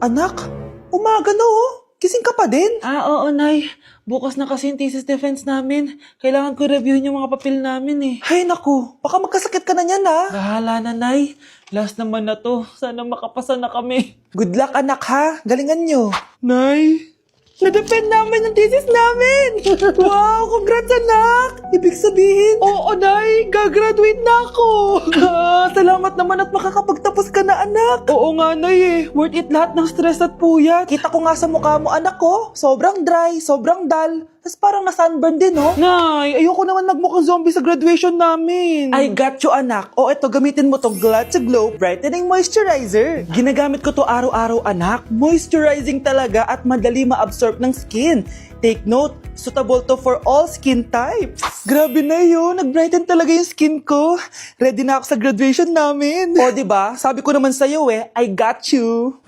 Anak, umaga na oh. Gising ka pa din? Oo, Nay. Bukas na kasi yung thesis defense namin. Kailangan ko reviewin yung mga papel namin eh. Ay naku, baka magkasakit ka na niyan ha. Bahala na, Nay. Last naman na to. Sana makapasa na kami. Good luck anak ha, galingan nyo. Nay, na-defend namin yung thesis namin! Wow, congrats anak! Ibig sabihin, Oo, Nay. Gagraduate na ako. salamat naman at makakapagtapos ka na anak. Oo nga, Nay eh. Worth it lahat ng stress at puyat. Kita ko nga sa mukha mo anak ko, sobrang dry, sobrang dull. Tapos parang na-sunburn din oh. Nay, ayoko naman nagmukhang zombie sa graduation namin. I got you anak. O eto, gamitin mo tong Glad to Glow Brightening Moisturizer. Ginagamit ko to araw-araw anak. Moisturizing talaga at madali ma-absorb ng skin. Take note, suitable to for all skin types. Grabe na yun, nag-brighten talaga yung skin ko. Ready na ako sa graduation namin. O diba, sabi ko naman sa'yo I got you.